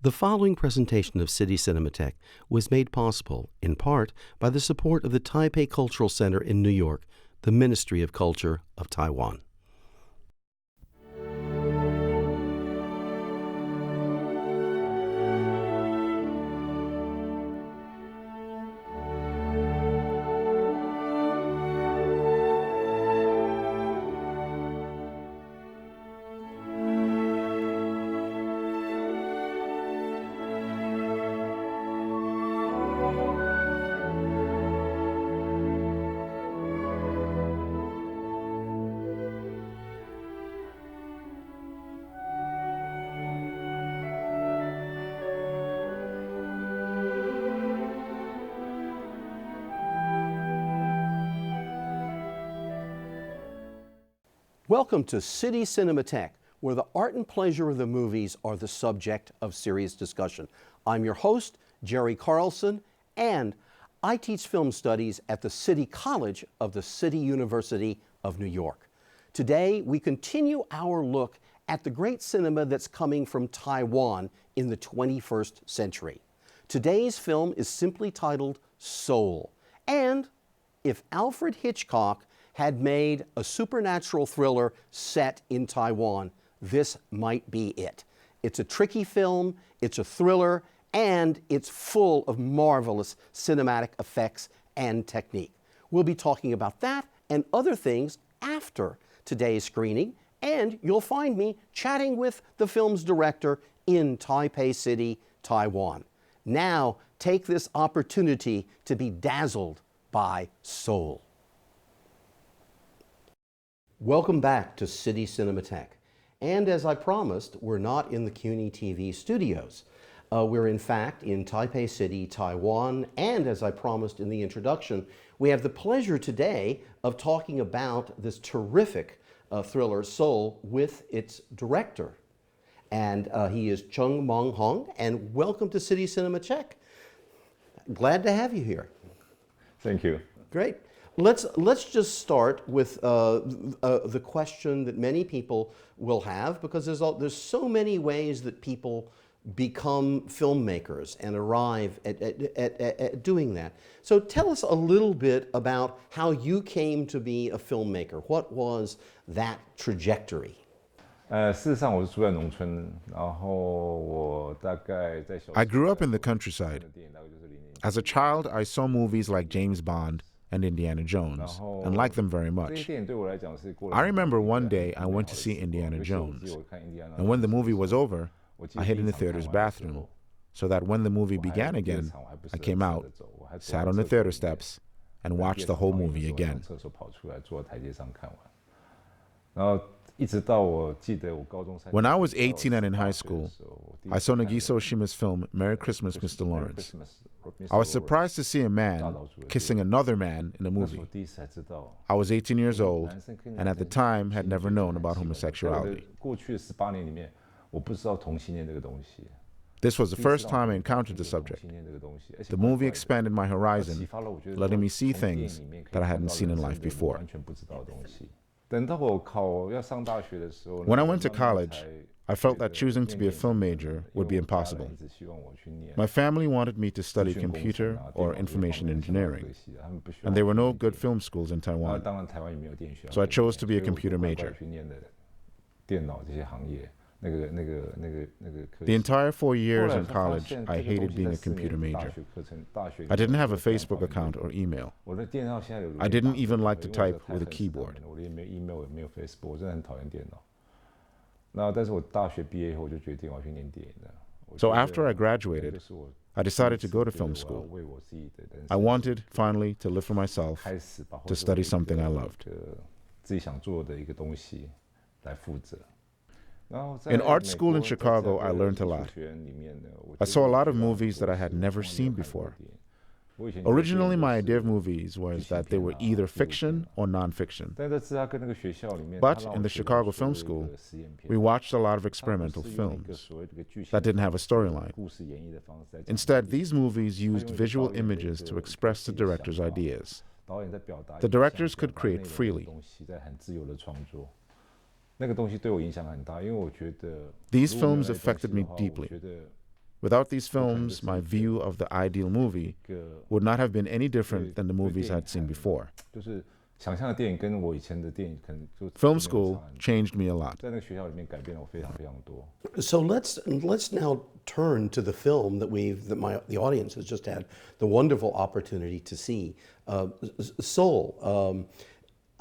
The following presentation of City Cinematheque was made possible, in part, by the support of the Taipei Cultural Center in New York, the Ministry of Culture of Taiwan. Welcome to City Cinematheque, where the art and pleasure of the movies are the subject of serious discussion. I'm your host, Jerry Carlson, and I teach film studies at the City College of the City University of New York. Today, we continue our look at the great cinema that's coming from Taiwan in the 21st century. Today's film is simply titled Soul, and if Alfred Hitchcock had made a supernatural thriller set in Taiwan, this might be it. It's a tricky film, it's a thriller, and it's full of marvelous cinematic effects and technique. We'll be talking about that and other things after today's screening, and you'll find me chatting with the film's director in Taipei City, Taiwan. Now, take this opportunity to be dazzled by Soul. Welcome back to City Cinematheque. And as I promised, we're not in the CUNY TV studios. We're in fact in Taipei City, Taiwan, and as I promised in the introduction, we have the pleasure today of talking about this terrific thriller, Soul, with its director. And he is Mong-ong, and welcome to City Cinematheque. Glad to have you here. Thank you. Great. Let's just start with the question that many people will have, because there's so many ways that people become filmmakers and arrive at doing that. So tell us a little bit about how you came to be a filmmaker. What was that trajectory? 事实上我是住在农村，然后我大概在小 I grew up in the countryside. As a child, I saw movies like James Bond and Indiana Jones, and liked them very much. I remember one day I went to see Indiana Jones, and when the movie was over, I hid in the theater's bathroom, so that when the movie began again, I came out, sat on the theater steps, and watched the whole movie again. When I was 18 and in high school, I saw Nagisa Oshima's film Merry Christmas, Mr. Lawrence. I was surprised to see a man kissing another man in a movie. I was 18 years old, and at the time had never known about homosexuality. This was the first time I encountered the subject. The movie expanded my horizon, letting me see things that I hadn't seen in life before. When I went to college, I felt that choosing to be a film major would be impossible. My family wanted me to study computer or information engineering, and there were no good film schools in Taiwan. So I chose to be a computer major. The entire 4 years in college, I hated being a computer major. I didn't have a Facebook account or email. I didn't even like to type with a keyboard. So after I graduated, I decided to go to film school. I wanted, finally, to live for myself, to study something I loved. In art school in Chicago, I learned a lot. I saw a lot of movies that I had never seen before. Originally, my idea of movies was that they were either fiction or non-fiction. But in the Chicago Film School, we watched a lot of experimental films that didn't have a storyline. Instead, these movies used visual images to express the director's ideas. The directors could create freely. These films affected me deeply. Without these films, my view of the ideal movie would not have been any different than the movies I'd seen before. Film school changed me a lot. So let's now turn to the film that the audience has just had the wonderful opportunity to see, Soul.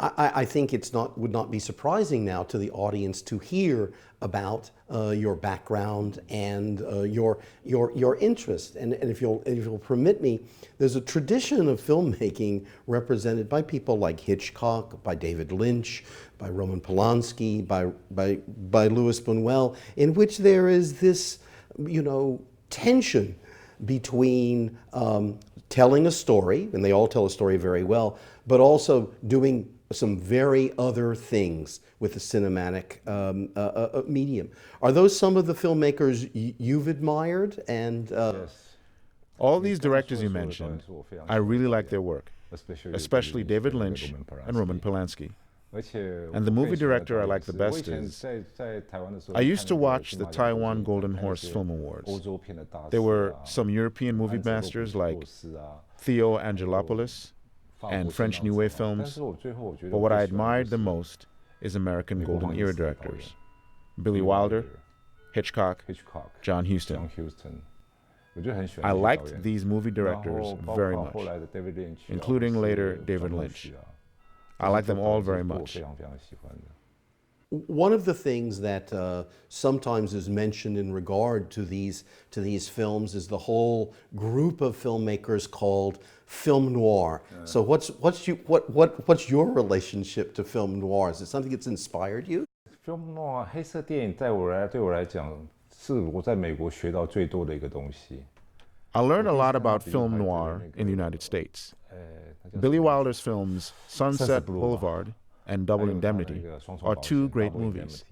I think would not be surprising now to the audience to hear about your background and your interest. And if you'll permit me, there's a tradition of filmmaking represented by people like Hitchcock, by David Lynch, by Roman Polanski, by Louis Buñuel, in which there is this, tension between telling a story, and they all tell a story very well, but also doing some very other things with the cinematic medium. Are those some of the filmmakers you've admired? And yes. All these directors you mentioned, I really like their work, especially David Lynch and Roman Polanski. And the movie director I like the best is, I used to watch the Taiwan Golden Horse Film Awards. There were some European movie masters like Theo Angelopoulos and French New Wave films, but what I admired the most is American Golden Era directors. Billy Wilder, Hitchcock, John Huston. I liked these movie directors very much, including later David Lynch. I like them all very much. One of the things that sometimes is mentioned in regard to these films is the whole group of filmmakers called film noir. So what's your relationship to film noir? Is it something that's inspired you? Film noir 黑色电影对我来讲是我在美国学到最多的一个东西。I learned a lot about film noir in the United States. Billy Wilder's films Sunset Boulevard and Double Indemnity are two great movies.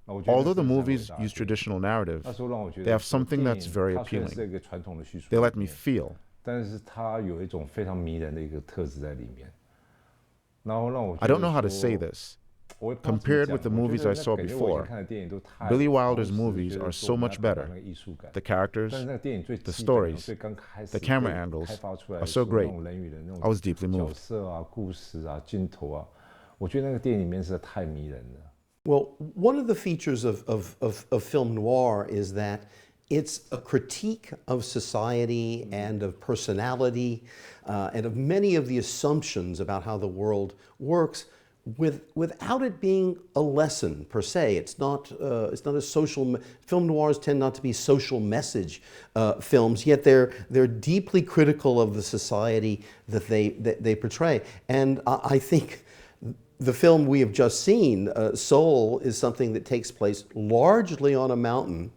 Although the movies use traditional narrative, they have something that's very appealing. They let me feel. 但是它有一种非常迷人的一个特质在里面， I don't know how to say this. Compared with the movies I saw before, Billy Wilder's movies are so much better. The characters, the stories, the camera angles are so great. I was deeply moved. Well, one of the features of film noir is that it's a critique of society and of personality and of many of the assumptions about how the world works, without it being a lesson per se. It's not a social. Film noirs tend not to be social message films, yet they're deeply critical of the society that they portray. And I think the film we have just seen, Soul, is something that takes place largely on a mountain.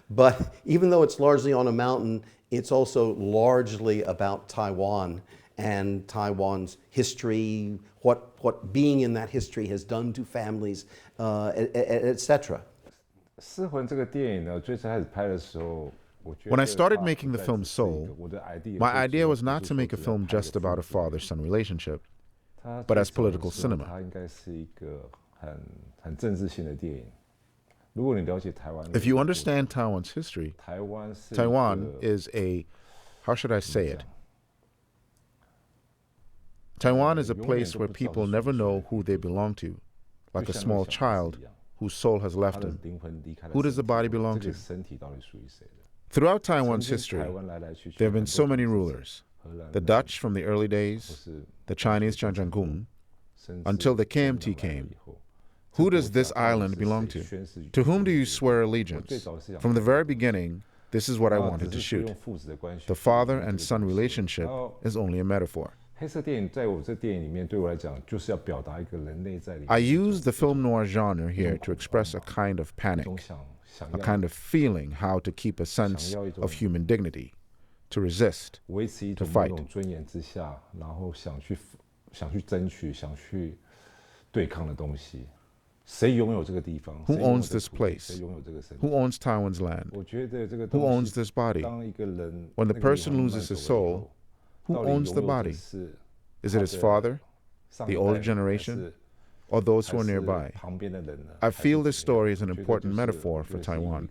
But even though it's largely on a mountain, it's also largely about Taiwan and Taiwan's history, what being in that history has done to families, etc. When I started making the film Soul, my idea was not to make a film just about a father-son relationship, but as political cinema. If you understand Taiwan's history, Taiwan is how should I say it? Taiwan is a place where people never know who they belong to, like a small child whose soul has left him. Who does the body belong to? Throughout Taiwan's history, there have been so many rulers. The Dutch from the early days, the Chinese Zhangjiankun, until the KMT came. Who does this island belong to? To whom do you swear allegiance? From the very beginning, this is what I wanted to shoot. The father and son relationship is only a metaphor. I use the film noir genre here to express a kind of panic, a kind of feeling how to keep a sense of human dignity, to resist, to fight. Who owns this place? Who owns Taiwan's land? Who owns this body? When the person loses his soul, who owns the body? Is it his father, the older generation, or those who are nearby. I feel this story is an important metaphor for Taiwan.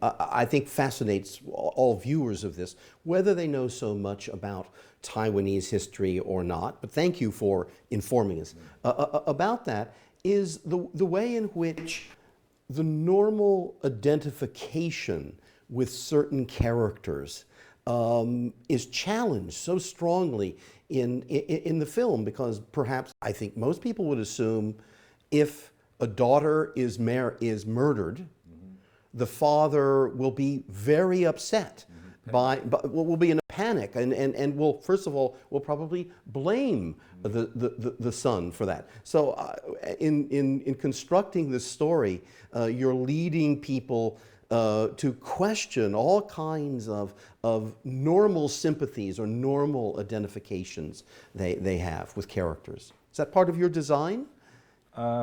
I think fascinates all viewers of this, whether they know so much about Taiwanese history or not, but thank you for informing us about that, is the way in which the normal identification with certain characters is challenged so strongly in the film, because perhaps I think most people would assume if a daughter is murdered, the father will be very upset, will be in a panic, and will, first of all, will probably blame the son for that. So in constructing this story, you're leading people to question all kinds of normal sympathies or normal identifications they have with characters. Is that part of your design? I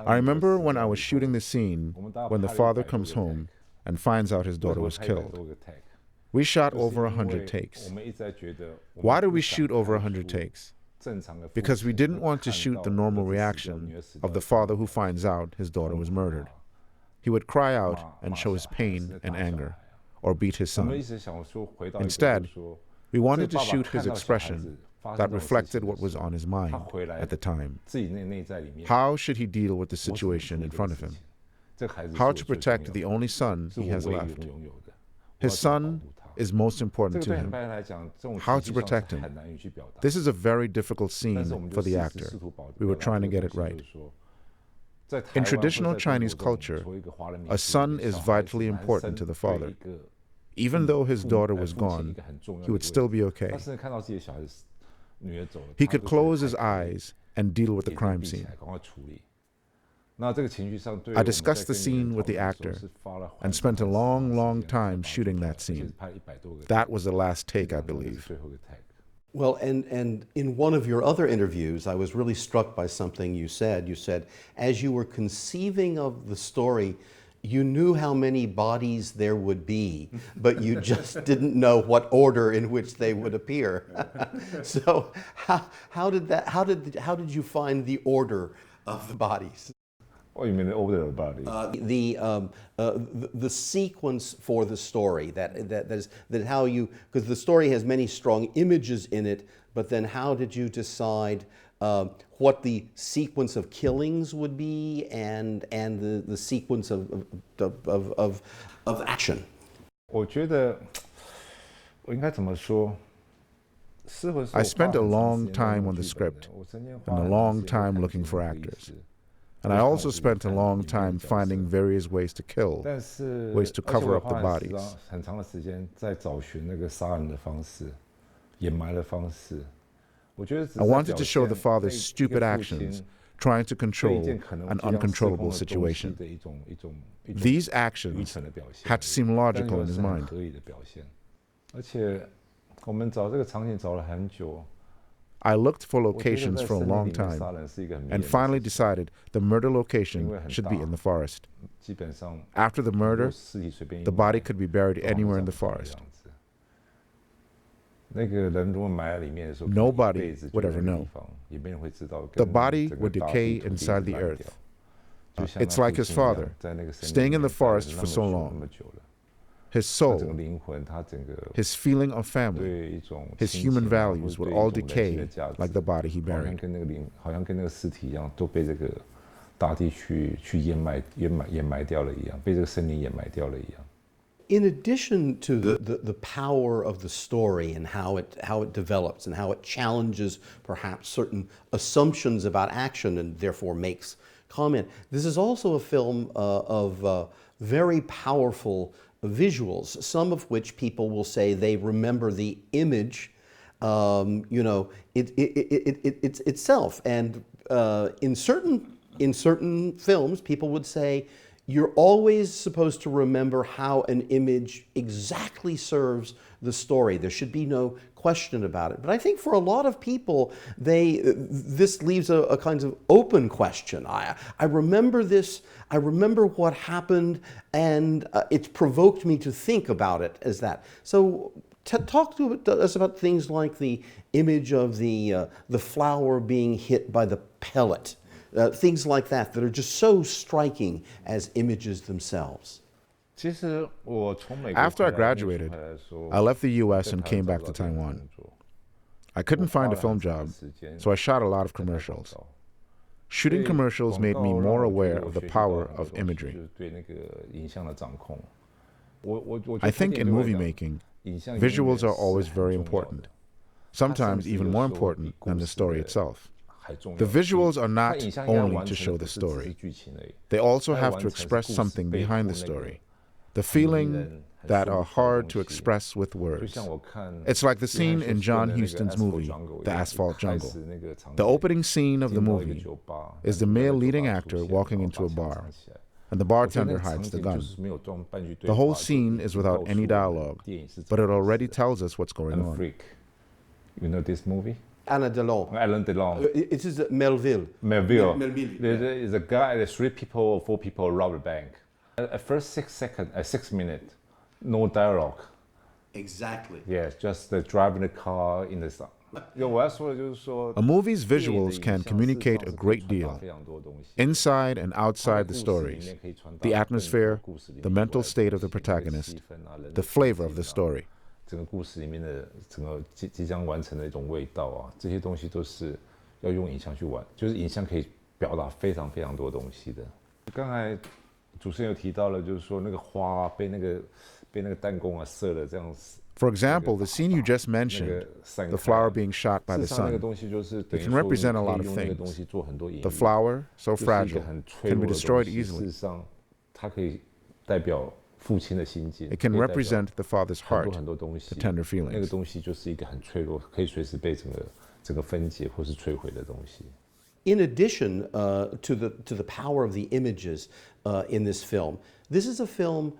remember when I was shooting the scene when the father comes home and finds out his daughter was killed. We shot over 100 takes. Why did we shoot over 100 takes? Because we didn't want to shoot the normal reaction of the father who finds out his daughter was murdered. He would cry out and show his pain and anger, or beat his son. Instead, we wanted to shoot his expression that reflected what was on his mind at the time. How should he deal with the situation in front of him? How to protect the only son he has left. His son is most important to him. How to protect him. This is a very difficult scene for the actor. We were trying to get it right. In traditional Chinese culture, a son is vitally important to the father. Even though his daughter was gone, he would still be okay. He could close his eyes and deal with the crime scene. I discussed the scene with the actor and spent a long time shooting that scene. That was the last take, I believe. Well, and in one of your other interviews, I was really struck by something you said. You said, as you were conceiving of the story, you knew how many bodies there would be, but you just didn't know what order in which they would appear. So how did you find the order of the bodies? Oh, you mean the order of the body? The sequence for the story, that how you, because the story has many strong images in it, but then how did you decide what the sequence of killings would be and the sequence of action? 我觉得我应该怎么说？ I spent a long time on the script and a long time looking for actors. And I also spent a long time finding various ways to kill, ways to cover up the bodies. I wanted to show the father's stupid actions, trying to control an uncontrollable situation. These actions had to seem logical in his mind. I looked for locations for a long time and finally decided the murder location should be in the forest. After the murder, the body could be buried anywhere in the forest. Nobody would ever know. The body would decay inside the earth. It's like his father, staying in the forest for so long. His soul, his feeling of family, his human values would all decay like the body he buried. In addition to the power of the story and how it develops and how it challenges perhaps certain assumptions about action and therefore makes comment, this is also a film of very powerful visuals, some of which people will say they remember the image, it's itself. And in certain films, people would say you're always supposed to remember how an image exactly serves the story. There should be no question about it. But I think for a lot of people, this leaves a kind of open question. I remember this, I remember what happened, and it's provoked me to think about it as that. So Talk to us about things like the image of the flower being hit by the pellet, things like that are just so striking as images themselves. After I graduated, I left the U.S. and came back to Taiwan. I couldn't find a film job, so I shot a lot of commercials. Shooting commercials made me more aware of the power of imagery. I think in movie making, visuals are always very important, sometimes even more important than the story itself. The visuals are not only to show the story. They also have to express something behind the story, the feeling that are hard to express with words. It's like the scene in John Huston's movie, The Asphalt Jungle. The opening scene of the movie is the male leading actor walking into a bar, and the bartender hides the gun. The whole scene is without any dialogue, but it already tells us what's going on. You know this movie? Alain Delon. Alain Delon. It is Melville. Melville. Melville. There's a guy, there's 3 people or 4 people rob a bank. At first 6 minutes, no dialogue. Exactly. Yes, just driving the car in the sun. A movie's visuals can communicate a great deal, inside and outside the stories, the atmosphere, the mental state of the protagonist, the flavor of the story. 整个故事里面的整个即将完成的一种味道啊，这些东西都是要用影像去玩，就是影像可以表达非常非常多东西的。刚才主持人有提到了，就是说那个花被那个弹弓啊射了这样子。For example, the scene you just mentioned, the flower being shot by the sun, it can represent a lot of things. The flower, so fragile, can be destroyed easily. It can represent the father's heart, the tender feelings. In addition to the power of the images in this film, this is a film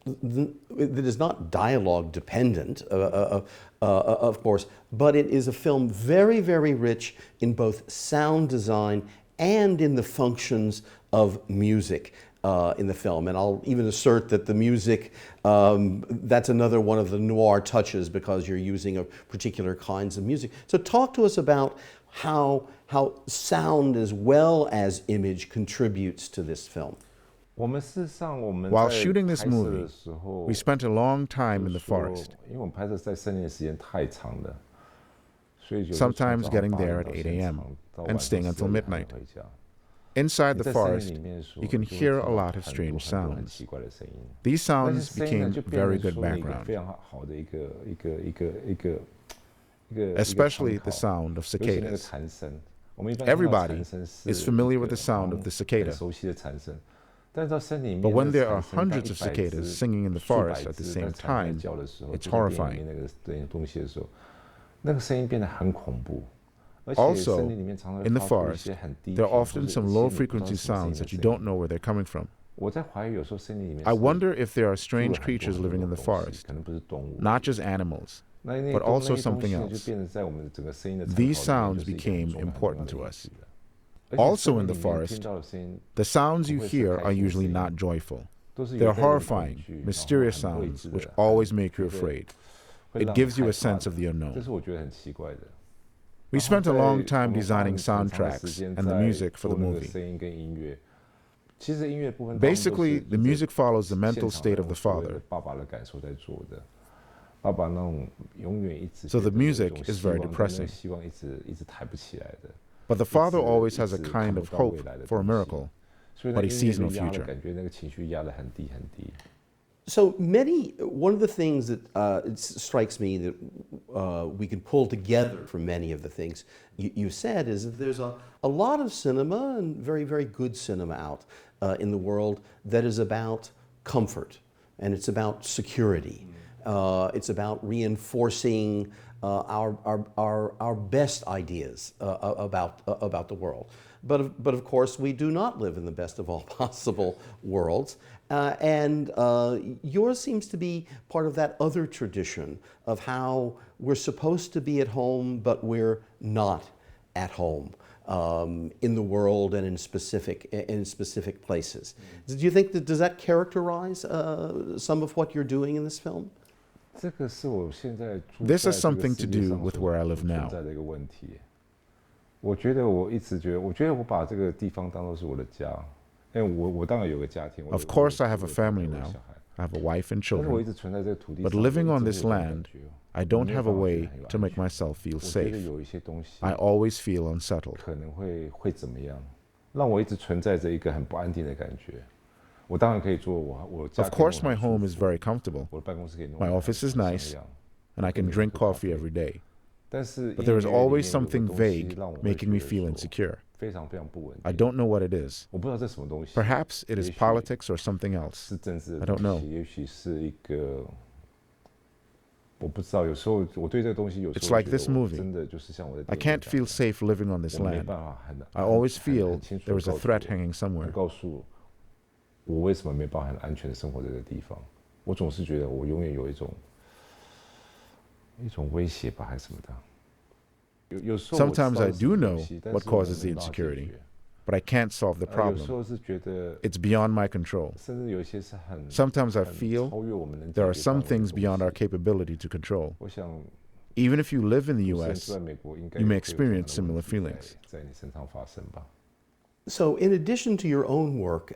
that is not dialogue dependent, of course, but it is a film very, very rich in both sound design and in the functions of music in the film. And I'll even assert that the music, that's another one of the noir touches because you're using particular kinds of music. So talk to us about how sound as well as image contributes to this film. While shooting this movie, we spent a long time in the forest, sometimes getting there at 8 a.m. and staying until midnight. Inside the forest, you can hear a lot of strange sounds. These sounds became very good background, especially the sound of cicadas. Everybody is familiar with the sound of the cicada. But when there are hundreds of cicadas singing in the forest at the same time, it's horrifying. Also, in the forest, there are often some low-frequency sounds that you don't know where they're coming from. I wonder if there are strange creatures living in the forest, not just animals, but also something else. These sounds became important to us. Also in the forest, the sounds you hear are usually not joyful. They're horrifying, mysterious sounds which always make you afraid. It gives you a sense of the unknown. We spent a long time designing soundtracks and the music for the movie. Basically, the music follows the mental state of the father. So the music is very depressing. But the father always has a kind of hope for a miracle, but he sees no future. So one of the things that it strikes me that we can pull together from many of the things you said is that there's a lot of cinema, and very, very good cinema out in the world, that is about comfort, and it's about security. It's about reinforcing our best ideas about the world. But of course, we do not live in the best of all possible worlds. And yours seems to be part of that other tradition of how we're supposed to be at home, but we're not at home in the world and in specific places. Do you think does that characterize some of what you're doing in this film? This has something to do with where I live now. 我觉得我把这个地方当作是我的家，因为我当然有个家庭。Of course, I have a family now. I have a wife and children. But living on this land, I don't have a way to make myself feel safe. I always feel unsettled. 可能会怎么样，让我一直存在着一个很不安定的感觉。我当然可以做我家。Of course, my home is very comfortable. 我的办公室可以弄。 My office is nice, and I can drink coffee every day. But there is always something vague making me feel insecure. I don't know what it is. Perhaps it is politics or something else. I don't know. It's like this movie. I can't feel safe living on this land. I always feel there is a threat hanging somewhere. 我为什么没办法很安全的生活在这个地方？我总是觉得我永远有一种威胁吧，还是什么的。Sometimes I do know what causes the insecurity, but I can't solve the problem. It's beyond my control. Sometimes I feel there are some things beyond our capability to control. Even if you live in the U.S., you may experience similar feelings. So, in addition to your own work,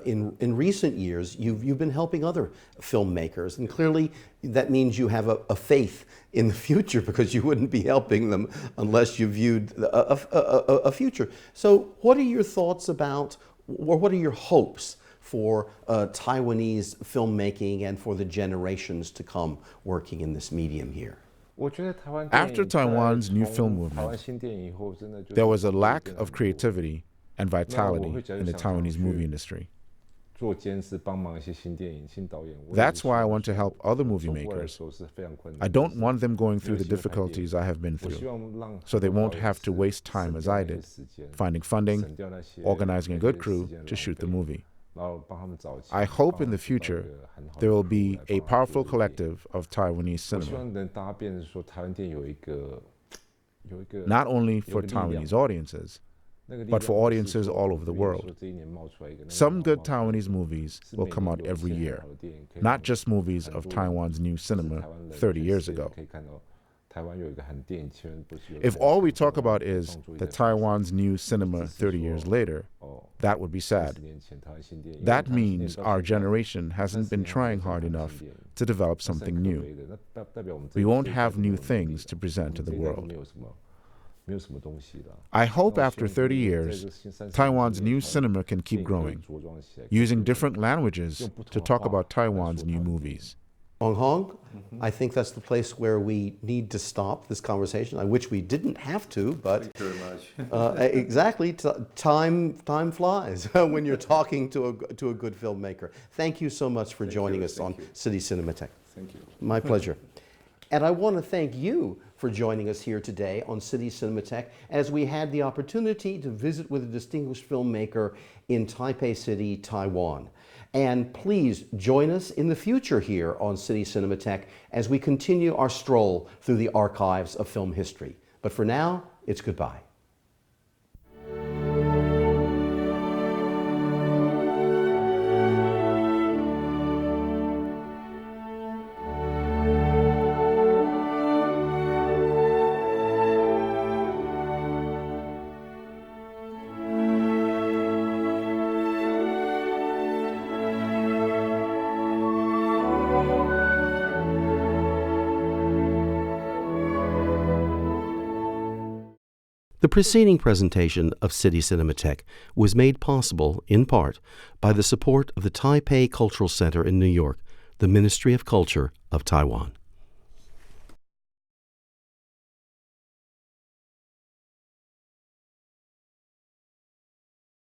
in recent years, you've been helping other filmmakers, and clearly that means you have a faith in the future, because you wouldn't be helping them unless you viewed a future. So, what are your thoughts about, or what are your hopes for Taiwanese filmmaking and for the generations to come working in this medium here? After Taiwan's new film movement, there was a lack of creativity and vitality in the Taiwanese movie industry. That's why I want to help other movie makers. I don't want them going through the difficulties I have been through, so they won't have to waste time as I did, finding funding, organizing a good crew to shoot the movie. I hope in the future there will be a powerful collective of Taiwanese cinema, not only for Taiwanese audiences, but for audiences all over the world. Some good Taiwanese movies will come out every year, not just movies of Taiwan's new cinema 30 years ago. If all we talk about is the Taiwan's new cinema 30 years later, that would be sad. That means our generation hasn't been trying hard enough to develop something new. We won't have new things to present to the world. I hope after 30 years, Taiwan's new cinema can keep growing, using different languages to talk about Taiwan's new movies. Mong-hong, I think that's the place where we need to stop this conversation. I wish we didn't have to, but thank you very much. Exactly, time flies when you're talking to a good filmmaker. Thank you so much for joining us on City Cinematheque. Thank you. My pleasure. And I want to thank you for joining us here today on City Cinematheque as we had the opportunity to visit with a distinguished filmmaker in Taipei City, Taiwan. And please join us in the future here on City Cinematheque as we continue our stroll through the archives of film history. But for now, it's goodbye. The preceding presentation of City Cinematheque was made possible, in part, by the support of the Taipei Cultural Center in New York, the Ministry of Culture of Taiwan.